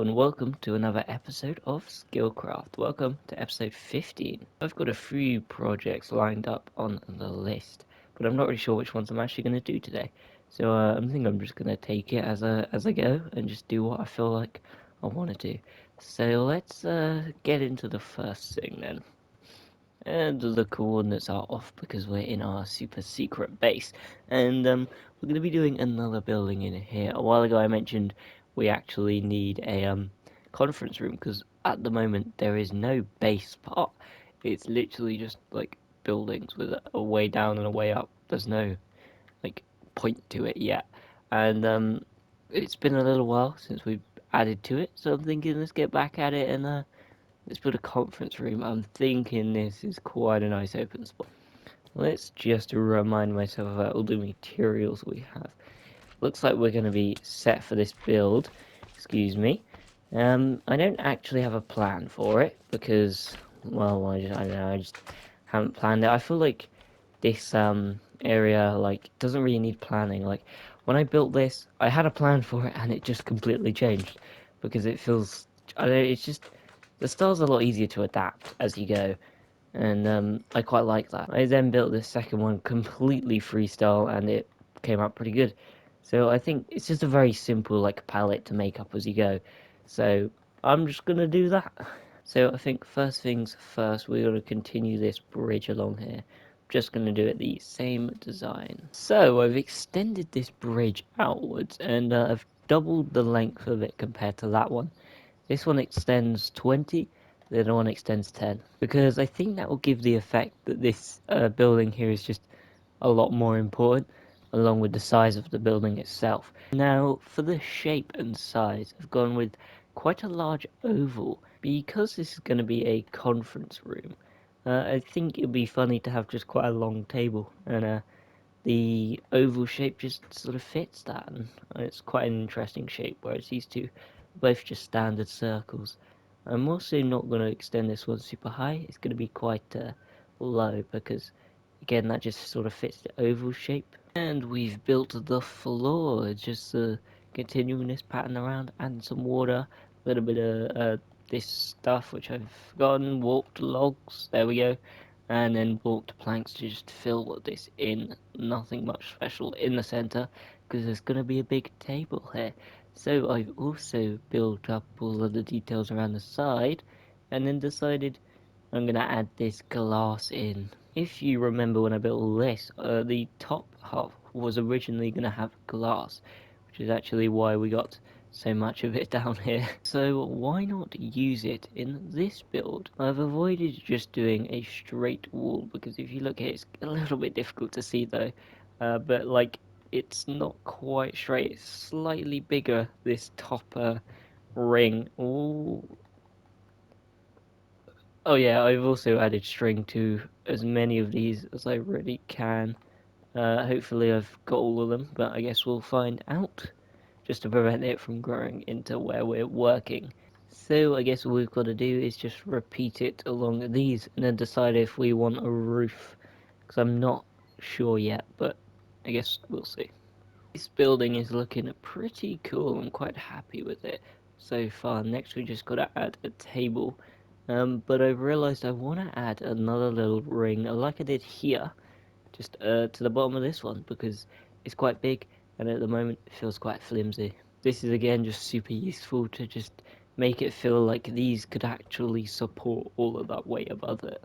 and welcome to another episode of Skillcraft. Welcome to episode 15. I've got a few projects lined up on the list, but I'm not really sure which ones I'm actually going to do today. So I think I'm just going to take it as I go and just do what I feel like I want to do. So let's get into the first thing then. And the coordinates are off because we're in our super secret base. And we're going to be doing another building in here. A while ago I mentioned we actually need a conference room because at the moment there is no base part. It's literally just like buildings with a way down and a way up. There's no like point to it yet. And it's been a little while since we've added to it. So I'm thinking let's get back at it and let's build a conference room. I'm thinking this is quite a nice open spot. Let's just remind myself about all the materials we have. Looks like we're going to be set for this build. Excuse me. I don't actually have a plan for it because, well, I don't know. I just haven't planned it. I feel like this area like doesn't really need planning. Like when I built this, I had a plan for it and it just completely changed because it feels. I don't know, it's just the style's a lot easier to adapt as you go, and I quite like that. I then built this second one completely freestyle, and it came out pretty good. So I think it's just a very simple like palette to make up as you go. So I'm just gonna do that. So I think first things first, we're gonna continue this bridge along here. Just gonna do it the same design. So I've extended this bridge outwards, and I've doubled the length of it compared to that one. This one extends 20, the other one extends 10. Because I think that will give the effect that this building here is just a lot more important, along with the size of the building itself. Now, for the shape and size, I've gone with quite a large oval. Because this is going to be a conference room, I think it'd be funny to have just quite a long table, and the oval shape just sort of fits that, and it's quite an interesting shape, whereas these two are both just standard circles. I'm also not going to extend this one super high. It's going to be quite low because again that just sort of fits the oval shape. And we've built the floor, just continuing this pattern around, adding some water, a little bit of this stuff which I've forgotten, warped logs, there we go, and then warped planks to just fill this in. Nothing much special in the center because there's going to be a big table here. So I've also built up all of the details around the side and then decided I'm going to add this glass in. If you remember when I built all this, the top half was originally going to have glass, which is actually why we got so much of it down here. So why not use it in this build? I've avoided just doing a straight wall because if you look at it, it's a little bit difficult to see though. But like it's not quite straight, it's slightly bigger, this top ring. Ooh. Oh yeah, I've also added string to as many of these as I really can. Hopefully I've got all of them, but I guess we'll find out, just to prevent it from growing into where we're working. So I guess all we've got to do is just repeat it along these and then decide if we want a roof, because I'm not sure yet, but I guess we'll see. This building is looking pretty cool. I'm quite happy with it so far. Next we just got to add a table, but I've realised I want to add another little ring like I did here, just to the bottom of this one because it's quite big and at the moment it feels quite flimsy. This is again just super useful to just make it feel like these could actually support all of that weight above it.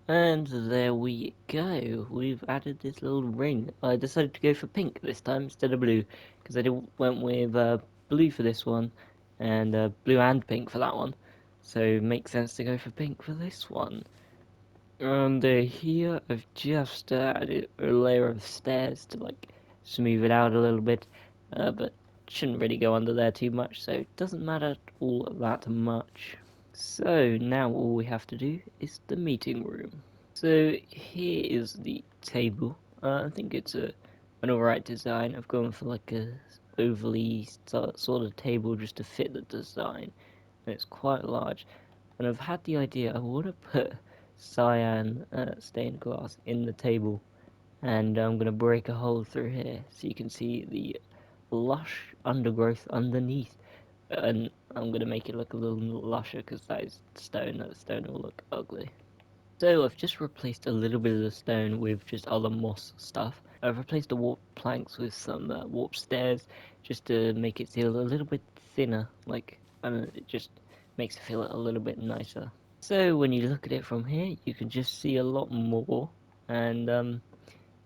And there we go, we've added this little ring. I decided to go for pink this time instead of blue because I went with blue for this one and blue and pink for that one, so it makes sense to go for pink for this one. And here I've just added a layer of stairs to like smooth it out a little bit, but shouldn't really go under there too much, so it doesn't matter all that much. So now all we have to do is the meeting room. So here is the table. I think it's an alright design. I've gone for like a overly sort of table just to fit the design. And it's quite large. And I've had the idea I want to put cyan stained glass in the table, and I'm going to break a hole through here so you can see the lush undergrowth underneath. and I'm gonna make it look a little lusher because that is stone. That stone will look ugly. So I've just replaced a little bit of the stone with just other moss stuff. I've replaced the warp planks with some warp stairs just to make it feel a little bit thinner, like, I don't know, it just makes it feel a little bit nicer. So when you look at it from here, you can just see a lot more, and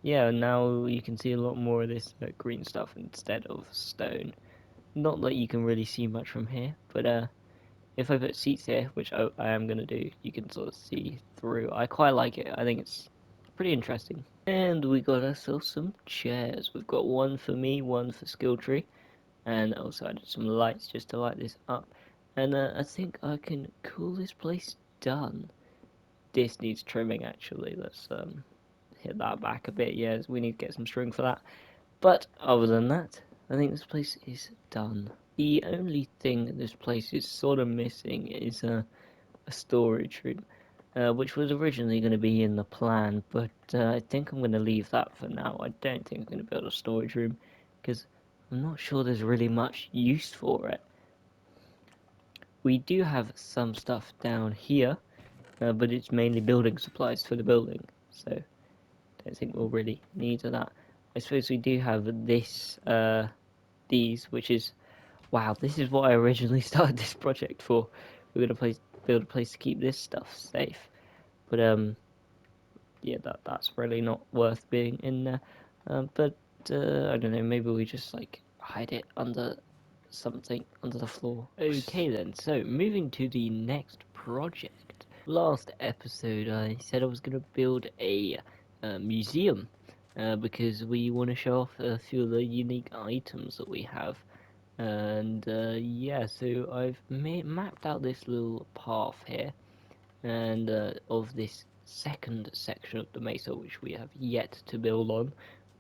yeah, now you can see a lot more of this green stuff instead of stone. Not that you can really see much from here, but if I put seats here, which I am going to do, you can sort of see through. I quite like it. I think it's pretty interesting. And we got ourselves some chairs. We've got one for me, one for Skilltree, and also added some lights just to light this up. And I think I can call this place done. This needs trimming actually. Let's hit that back a bit. Yes, we need to get some string for that. But other than that, I think this place is done. The only thing this place is sort of missing is a storage room, which was originally going to be in the plan, but I think I'm going to leave that for now. I don't think I'm going to build a storage room because I'm not sure there's really much use for it. We do have some stuff down here, but it's mainly building supplies for the building, so I don't think we'll really need that. I suppose we do have these, which is, wow, this is what I originally started this project for. We're gonna build a place to keep this stuff safe, but yeah, that's really not worth being in there. But I don't know, maybe we just like hide it under something under the floor. Okay then, so moving to the next project. Last episode, I said I was gonna build a museum because we want to show off a few of the unique items that we have. And yeah, so I've mapped out this little path here, and of this second section of the mesa, which we have yet to build on,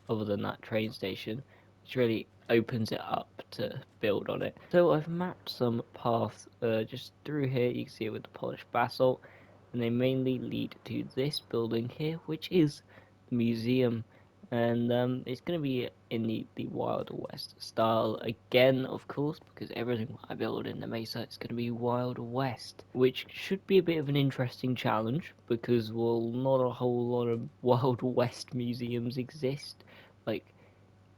other than that train station, which really opens it up to build on it. So I've mapped some paths just through here. You can see it with the polished basalt, and they mainly lead to this building here, which is the museum. And it's going to be in the Wild West style again, of course, because everything I build in the Mesa is going to be Wild West, which should be a bit of an interesting challenge because, well, not a whole lot of Wild West museums exist. Like,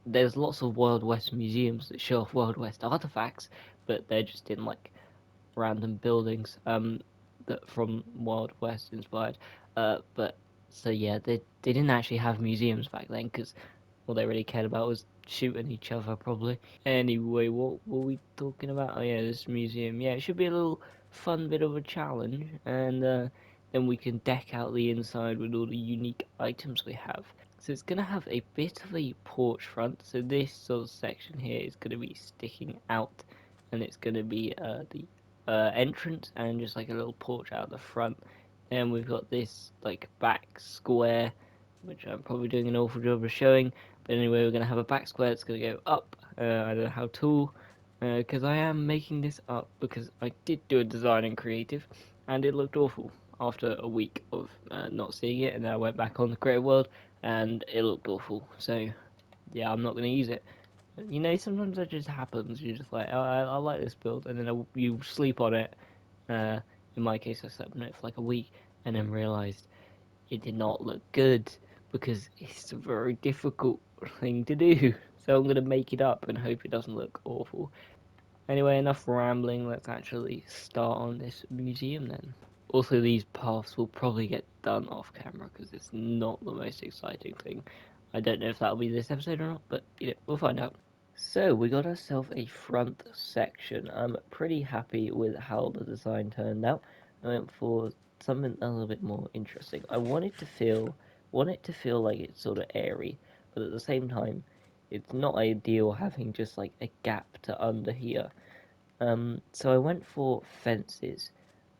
there's lots of Wild West museums that show off Wild West artifacts, but they're just in like random buildings that from Wild West inspired. But so yeah, they didn't actually have museums back then because all they really cared about was shooting each other probably. Anyway, what were we talking about? Oh yeah, this museum. Yeah, it should be a little fun bit of a challenge, and then we can deck out the inside with all the unique items we have. So it's gonna have a bit of a porch front. So this sort of section here is gonna be sticking out, and it's gonna be the entrance and just like a little porch out the front. Then we've got this like back square, which I'm probably doing an awful job of showing. But anyway, we're gonna have a back square that's gonna go up. I don't know how tall, because I am making this up because I did do a design in creative, and it looked awful after a week of not seeing it, and then I went back on the creative world and it looked awful. So yeah, I'm not gonna use it. You know, sometimes that just happens. You're just like, oh, I like this build, and then you sleep on it. Uh, in my case, I slept on it for like a week, and then realized it did not look good because it's a very difficult thing to do. So I'm gonna make it up and hope it doesn't look awful. Anyway, enough rambling. Let's actually start on this museum then. Also, these paths will probably get done off camera because it's not the most exciting thing. I don't know if that'll be this episode or not, but you know, we'll find out. So we got ourselves a front section. I'm pretty happy with how the design turned out. I went for something a little bit more interesting. I want it to feel like it's sort of airy, but at the same time, it's not ideal having just like a gap to under here. So I went for fences,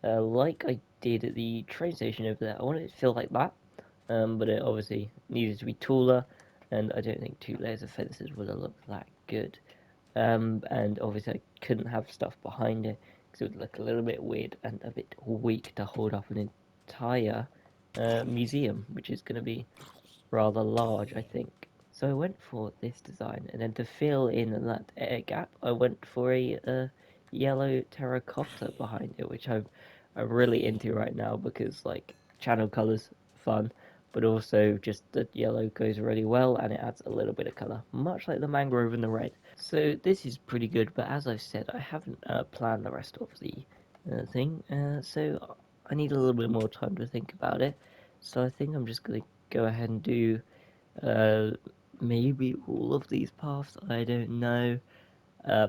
like I did at the train station over there. I wanted it to feel like that, but it obviously needed to be taller, and I don't think 2 layers of fences would have looked that good. And obviously I couldn't have stuff behind it because it would look a little bit weird and a bit weak to hold up an entire museum, which is going to be rather large, I think. So I went for this design, and then to fill in that air gap, I went for a yellow terracotta behind it, which I'm really into right now because like channel colors fun, but also just the yellow goes really well and it adds a little bit of color, much like the mangrove and the red. So this is pretty good, but as I've said, I haven't planned the rest of the thing, so I need a little bit more time to think about it. So I think I'm just gonna go ahead and do uh, maybe all of these paths. I don't know.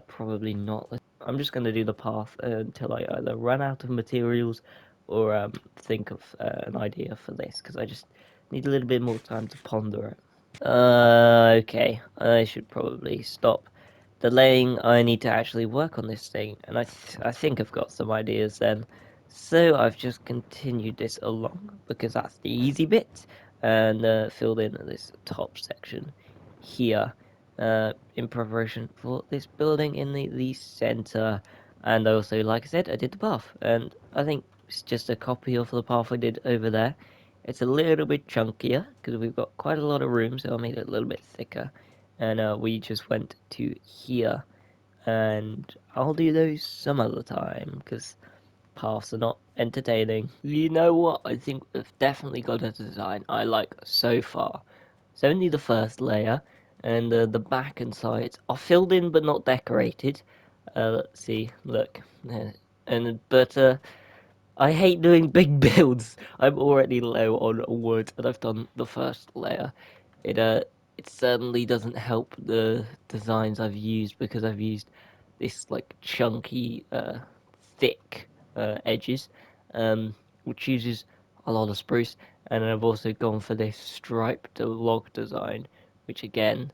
Probably not. I'm just going to do the path until I either run out of materials or think of an idea for this, because I just need a little bit more time to ponder it. Okay, I should probably stop delaying. I need to actually work on this thing, and I think I've got some ideas then. So I've just continued this along because that's the easy bit, and filled in this top section here in preparation for this building in the center. And also, like I said, I did the path, and I think it's just a copy of the path I did over there. It's a little bit chunkier because we've got quite a lot of room, so I made it a little bit thicker. And we just went to here, and I'll do those some other time because paths are not entertaining. You know what? I think we've definitely got a design I like so far. It's only the first layer, and the back and sides are filled in but not decorated. Let's see, look, and but I hate doing big builds. I'm already low on wood, and I've done the first layer. It it certainly doesn't help the designs I've used because I've used this like chunky, thick edges, um, which uses a lot of spruce, and I've also gone for this striped log design, which again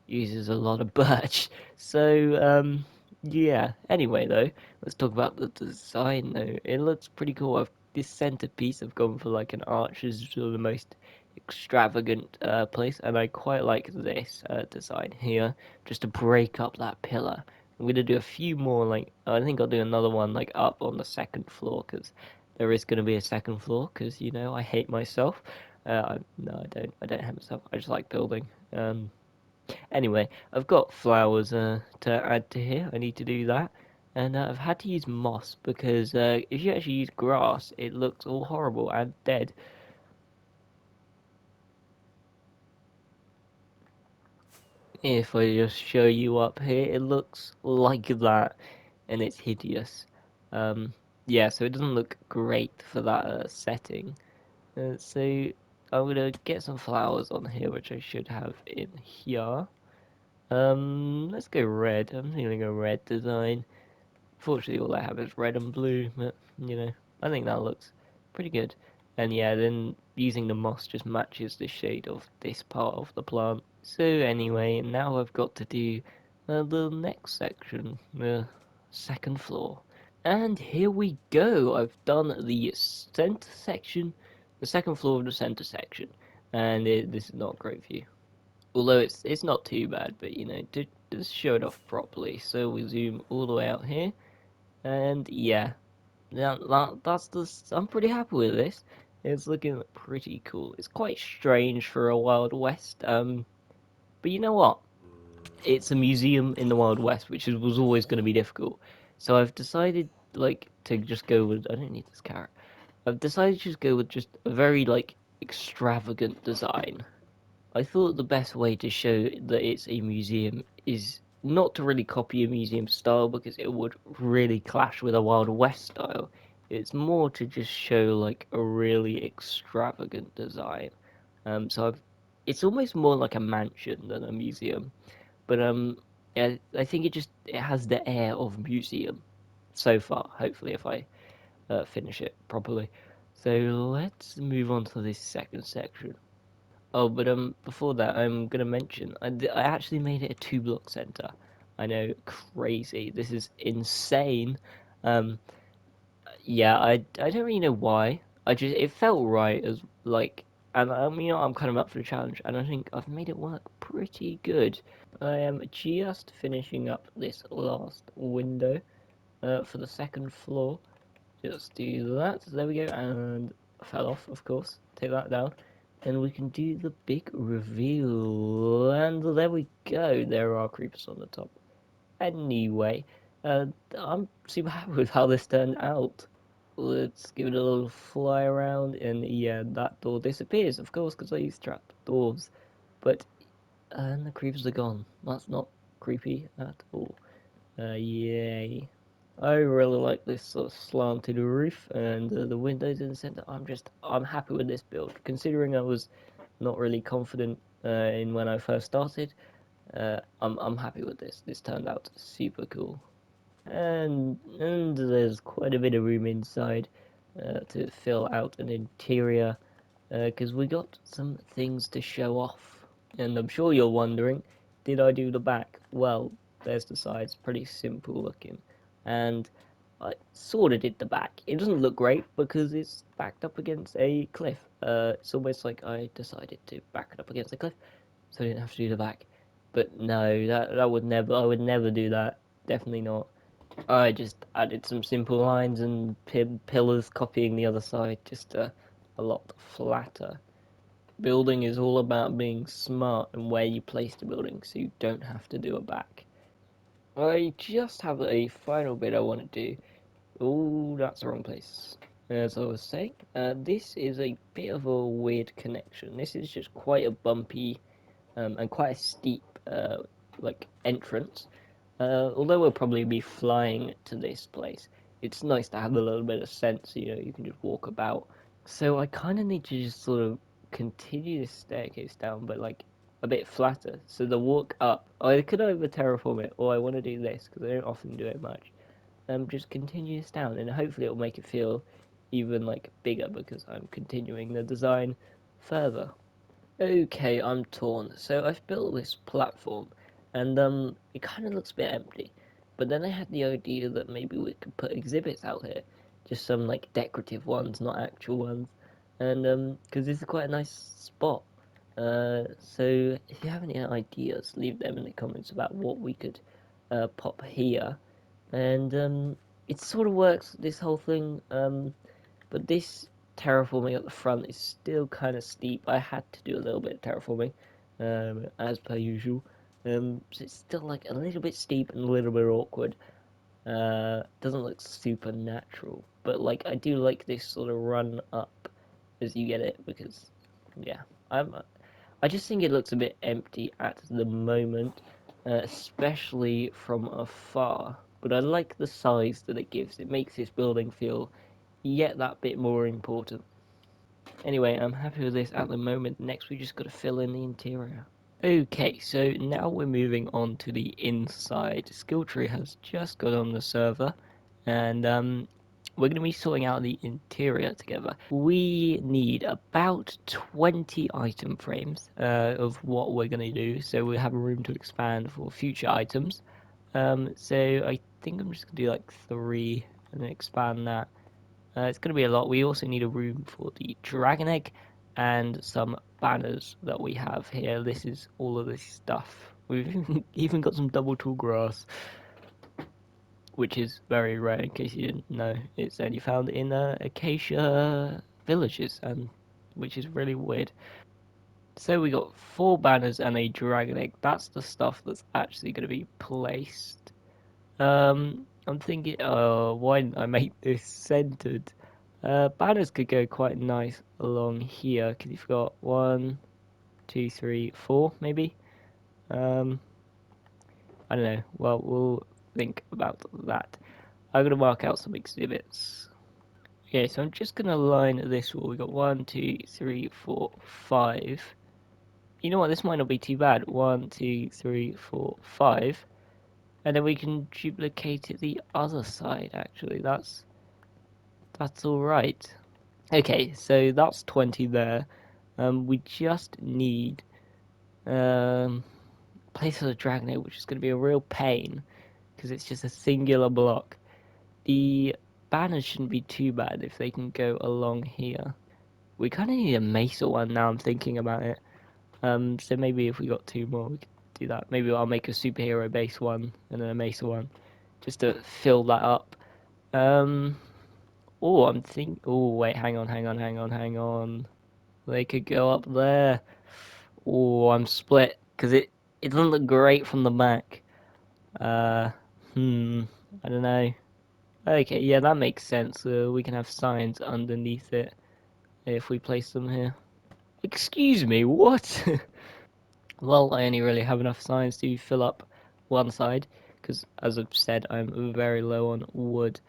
uses a lot of birch. So yeah. Anyway, though, let's talk about the design. Though it looks pretty cool. This centerpiece I've gone for like an arch is sort of the most extravagant place, and I quite like this design here, just to break up that pillar. I'm gonna do a few more. Like I think I'll do another one like up on the second floor because there is gonna be a second floor. Because you know I hate myself. No, I don't. I don't hate myself. I just like building. Anyway, I've got flowers to add to here. I need to do that. And I've had to use moss because if you actually use grass, it looks all horrible and dead. If I just show you up here, it looks like that, and it's hideous. Um, yeah, so it doesn't look great for that setting. So I'm gonna get some flowers on here, which I should have in here. Let's go red. I'm feeling a red design. Fortunately, all I have is red and blue, but you know, I think that looks pretty good. And yeah, then using the moss just matches the shade of this part of the plant. So anyway, now I've got to do the next section, the second floor. And here we go. I've done the center section, the second floor of the center section, and this is not a great view. Although it's not too bad, but you know, to just show it off properly. So we zoom all the way out here. And yeah, that's the. I'm pretty happy with this. It's looking pretty cool. It's quite strange for a Wild West. But you know what? It's a museum in the Wild West, which was always going to be difficult. So I've decided like to just go with. I don't need this carrot. I've decided to just go with just a very like extravagant design. I thought the best way to show that it's a museum is not to really copy a museum style because it would really clash with a Wild West style. It's more to just show like a really extravagant design. It's almost more like a mansion than a museum. But yeah, I think it has the air of museum so far. Hopefully, if I finish it properly. So let's move on to this second section. Oh, but before that, I'm gonna mention I actually made it a two-block center. I know, crazy. This is insane. Um, yeah, I don't really know why. I just it felt right as like, and you know I'm kind of up for the challenge, and I think I've made it work pretty good. I am just finishing up this last window for the second floor. Just do that. There we go, and fell off, of course. Take that down. And we can do the big reveal. And there we go. There are creepers on the top. Anyway, Uh, I'm super happy with how this turned out. Let's give it a little fly around, and yeah, that door disappears, of course, because I use trap doors. But and the creepers are gone. That's not creepy at all. Yay! I really like this sort of slanted roof and the windows in the center. I'm happy with this build, considering I was not really confident in when I first started. I'm happy with this. This turned out super cool. And there's quite a bit of room inside to fill out an interior because we got some things to show off. And I'm sure you're wondering, did I do the back? Well, there's the sides, pretty simple looking. And I sort of did the back. It doesn't look great because it's backed up against a cliff. It's almost like I decided to back it up against a cliff so I didn't have to do the back. But no, that would never, I would never do that. Definitely not. I just added some simple lines and pillars copying the other side, just a lot flatter. Building is all about being smart and where you place the building so you don't have to do a back. I just have a final bit I want to do. Oh, that's the wrong place. As I was saying, this is a bit of a weird connection. This is just quite a bumpy and quite a steep like entrance. Although we'll probably be flying to this place, it's nice to have a little bit of sense. You can just walk about. So I kind of need to just sort of continue this staircase down, but like a bit flatter. So the walk up, I could either terraform it, or I want to do this because I don't often do it much. Just continue this down, and hopefully it'll make it feel even like bigger because I'm continuing the design further. Okay, I'm torn. So I've built this platform, and it kind of looks a bit empty. But then I had the idea that maybe we could put exhibits out here, just some like decorative ones, not actual ones, and because this is quite a nice spot. So if you have any ideas, leave them in the comments about what we could pop here, and it sort of works. This whole thing. But this terraforming at the front is still kind of steep. I had to do a little bit of terraforming, as per usual. So it's still like a little bit steep and a little bit awkward. Doesn't look super natural, but like I do like this sort of run up as you get it because, yeah, I just think it looks a bit empty at the moment, especially from afar. But I like the size that it gives. It makes this building feel yet that bit more important. Anyway, I'm happy with this at the moment. Next, we just got to fill in the interior. Okay, so now we're moving on to the inside. Skilltree has just got on the server, and we're going to be sorting out the interior together. We need about 20 item frames of what we're going to do, so we have a room to expand for future items. So I think I'm just going to do like 3 and then expand that. It's going to be a lot. We also need a room for the dragon egg and some banners that we have here. This is all of this stuff. We've even got some double tall grass, which is very rare in case you didn't know. It's only found in acacia villages, and which is really weird. So we got 4 banners and a dragon egg. That's the stuff that's actually going to be placed. I'm thinking, why didn't I make this centered? Banners could go quite nice along here because you've got 1, 2, 3, 4, maybe. Um, I don't know. Well, we'll think about that. I'm gonna mark out some exhibits. Okay, so I'm just gonna line this wall. We got 1, 2, 3, 4, 5. You know what? This might not be too bad. 1, 2, 3, 4, 5, and then we can duplicate it the other side. Actually, that's all right. Okay, so that's 20 there. We just need place for the dragon egg, which is going to be a real pain because it's just a singular block. The banners shouldn't be too bad if they can go along here. We kind of need a mesa one now. I'm thinking about it. So maybe if we got 2 more, we could do that. Maybe I'll make a superhero base one and then a mesa one, just to fill that up. Um, oh, I'm think. Oh, wait, hang on. They could go up there. Oh, I'm split because it doesn't look great from the back. Uh, hmm. I don't know. Okay, yeah, that makes sense. We can have signs underneath it if we place them here. Excuse me, what? Well, I only really have enough signs to fill up one side, because as I've said, I'm very low on wood.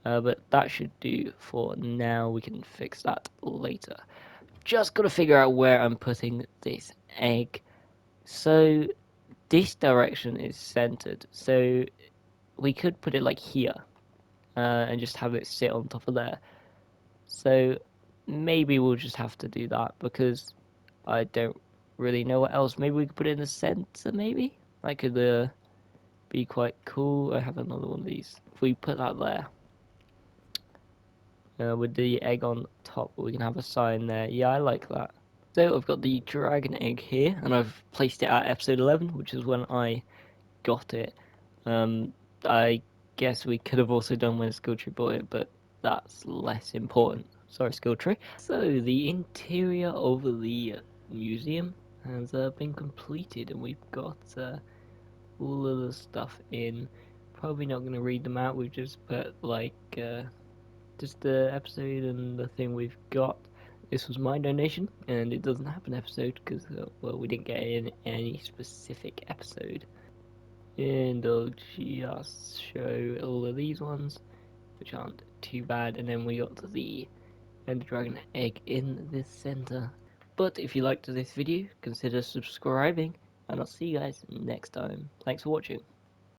But that should do for now. We can fix that later. Just gotta figure out where I'm putting this egg. So this direction is centered, so we could put it like here, and just have it sit on top of there. So maybe we'll just have to do that because I don't really know what else. Maybe we could put it in the center, maybe? That could be quite cool. I have another one of these. If we put that there, with the egg on top, we can have a sign there. Yeah, I like that. So I've got the dragon egg here, and I've placed it at episode 11, which is when I got it. I guess we could have also done when Skilltree bought it, but that's less important. Sorry, Skilltree. So the interior of the museum has been completed, and we've got all of the stuff in. Probably not going to read them out. We've just put like just the episode and the thing we've got. This was my donation, and it doesn't have an episode because well, we didn't get in any specific episode. And I'll just show all of these ones, which aren't too bad, and then we got the Ender Dragon egg in the center. But if you liked this video, consider subscribing, and I'll see you guys next time. Thanks for watching.